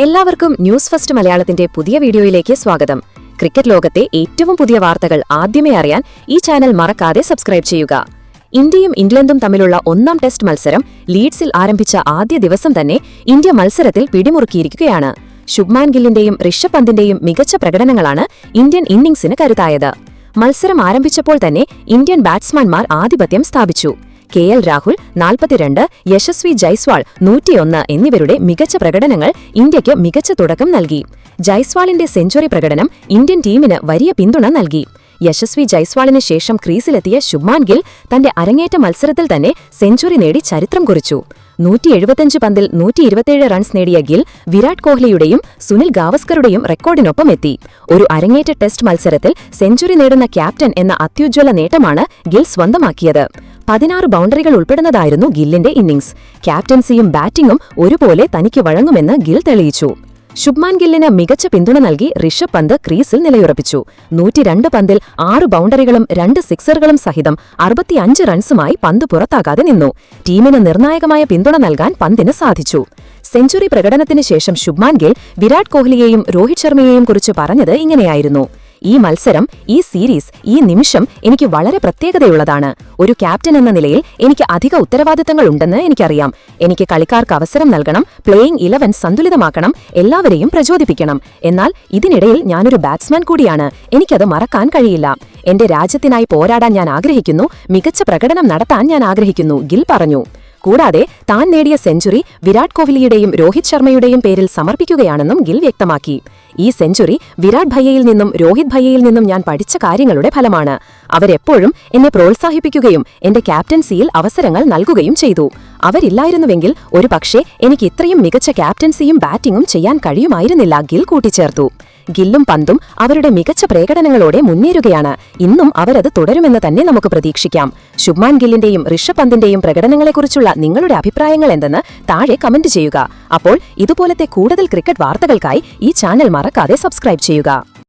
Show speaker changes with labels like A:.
A: എല്ലാവർക്കും news first മലയാളത്തിന്റെ പുതിയ വീഡിയോയിലേക്ക് സ്വാഗതം. ക്രിക്കറ്റ് ലോകത്തെ ഏറ്റവും പുതിയ വാർത്തകൾ ആദ്യമേ അറിയാൻ ഈ ചാനൽ മറക്കാതെ സബ്സ്ക്രൈബ് ചെയ്യുക. ഇന്ത്യയും ഇംഗ്ലണ്ടും തമ്മിലുള്ള ഒന്നാം ടെസ്റ്റ് മത്സരം ലീഡ്സിൽ ആരംഭിച്ച ആദ്യ ദിവസം തന്നെ ഇന്ത്യ മത്സരത്തിൽ പിടിമുറുക്കിയിരിക്കുകയാണ്. ശുഭ്മാൻ ഗില്ലിന്റെയും ഋഷഭ് പന്തിന്റെയും മികച്ച പ്രകടനങ്ങളാണ് ഇന്ത്യൻ ഇന്നിംഗ്സിന് കരുത്തായത്. മത്സരം ആരംഭിച്ചപ്പോൾ തന്നെ ഇന്ത്യൻ ബാറ്റ്സ്മാൻമാർ ആധിപത്യം സ്ഥാപിച്ചു. KL രാഹുൽ 42, യശസ്വി ജയ്സ്വാൾ 101 എന്നിവരുടെ മികച്ച പ്രകടനങ്ങൾ ഇന്ത്യയ്ക്ക് മികച്ച തുടക്കം നൽകി. ജയ്സ്വാളിന്റെ സെഞ്ചുറി പ്രകടനം ഇന്ത്യൻ ടീമിന് വലിയ പിന്തുണ നൽകി. യശസ്വി ജയ്സ്വാളിന് ശേഷം ക്രീസിലെത്തിയ ശുഭ്മാൻ ഗിൽ തന്റെ അരങ്ങേറ്റ മത്സരത്തിൽ തന്നെ സെഞ്ചുറി നേടി ചരിത്രം കുറിച്ചു. 175 പന്തിൽ 127 റൺസ് നേടിയ ഗിൽ വിരാട് കോഹ്ലിയുടെയും സുനിൽ ഗാവസ്കറുടെയും റെക്കോർഡിനൊപ്പം എത്തി. ഒരു അരങ്ങേറ്റ ടെസ്റ്റ് മത്സരത്തിൽ സെഞ്ചുറി നേടുന്ന ക്യാപ്റ്റൻ എന്ന അത്യുജ്വല നേട്ടമാണ് ഗിൽ സ്വന്തമാക്കിയത്. 16 ബൗണ്ടറികൾ ഉൾപ്പെടുന്നതായിരുന്നു ഗില്ലിന്റെ ഇന്നിംഗ്സ്. ക്യാപ്റ്റൻസിയും ബാറ്റിംഗും ഒരുപോലെ തനിക്ക് വഴങ്ങുമെന്ന് ഗിൽ തെളിയിച്ചു. ശുഭ്മാൻ ഗില്ലിന് മികച്ച പിന്തുണ നൽകി ഋഷഭ് പന്ത് ക്രീസിൽ നിലയുറപ്പിച്ചു. 102 പന്തിൽ 6 ബൗണ്ടറികളും 2 സിക്സറുകളും സഹിതം 65 റൺസുമായി പന്ത് പുറത്താകാതെ നിന്നു. ടീമിന് നിർണായകമായ പിന്തുണ നൽകാൻ പന്തിന് സാധിച്ചു. സെഞ്ചുറി പ്രകടനത്തിന് ശേഷം ശുഭ്മാൻ ഗിൽ വിരാട് കോഹ്ലിയെയും രോഹിത് ശർമ്മയെയും കുറിച്ച് പറഞ്ഞത് ഇങ്ങനെയായിരുന്നു: ഈ മത്സരം, ഈ സീരീസ്, ഈ നിമിഷം എനിക്ക് വളരെ പ്രത്യേകതയുള്ളതാണ്. ഒരു ക്യാപ്റ്റൻ എന്ന നിലയിൽ എനിക്ക് അധിക ഉത്തരവാദിത്തങ്ങൾ ഉണ്ടെന്ന് എനിക്കറിയാം. എനിക്ക് കളിക്കാർക്ക് അവസരം നൽകണം, പ്ലേയിംഗ് 11 സന്തുലിതമാക്കണം, എല്ലാവരെയും പ്രചോദിപ്പിക്കണം. എന്നാൽ ഇതിനിടയിൽ ഞാനൊരു ബാറ്റ്സ്മാൻ കൂടിയാണ്. എനിക്കത് മറക്കാൻ കഴിയില്ല. എന്റെ രാജ്യത്തിനായി പോരാടാൻ ഞാൻ ആഗ്രഹിക്കുന്നു, മികച്ച പ്രകടനം നടത്താൻ ഞാൻ ആഗ്രഹിക്കുന്നു, ഗിൽ പറഞ്ഞു. കൂടാതെ താൻ നേടിയ സെഞ്ചുറി വിരാട് കോഹ്ലിയുടെയും രോഹിത് ശർമ്മയുടെയും പേരിൽ സമർപ്പിക്കുകയാണെന്നും ഗിൽ വ്യക്തമാക്കി. ഈ സെഞ്ചുറി വിരാട് ഭയ്യയിൽ നിന്നും രോഹിത് ഭയ്യയിൽ നിന്നും ഞാൻ പഠിച്ച കാര്യങ്ങളുടെ ഫലമാണ്. അവരെപ്പോഴും എന്നെ പ്രോത്സാഹിപ്പിക്കുകയും എന്റെ ക്യാപ്റ്റൻസിയിൽ അവസരങ്ങൾ നൽകുകയും ചെയ്തു. അവരില്ലായിരുന്നുവെങ്കിൽ ഒരുപക്ഷേ എനിക്ക് ഇത്രയും മികച്ച ക്യാപ്റ്റൻസിയും ബാറ്റിംഗും ചെയ്യാൻ കഴിയുമായിരുന്നില്ല, ഗിൽ കൂട്ടിച്ചേർത്തു. ഗില്ലും പന്തും അവരുടെ മികച്ച പ്രകടനങ്ങളോടെ മുന്നേറുകയാണ്. ഇന്നും അവരത് തുടരുമെന്ന് തന്നെ നമുക്ക് പ്രതീക്ഷിക്കാം. ശുഭ്മാൻ ഗില്ലിന്റെയും ഋഷഭ് പന്തിന്റെയും പ്രകടനങ്ങളെക്കുറിച്ചുള്ള നിങ്ങളുടെ അഭിപ്രായങ്ങൾ എന്തെന്ന് താഴെ കമന്റ് ചെയ്യുക. അപ്പോൾ ഇതുപോലത്തെ കൂടുതൽ ക്രിക്കറ്റ് വാർത്തകൾക്കായി ഈ ചാനൽ മറക്കാതെ സബ്സ്ക്രൈബ് ചെയ്യുക.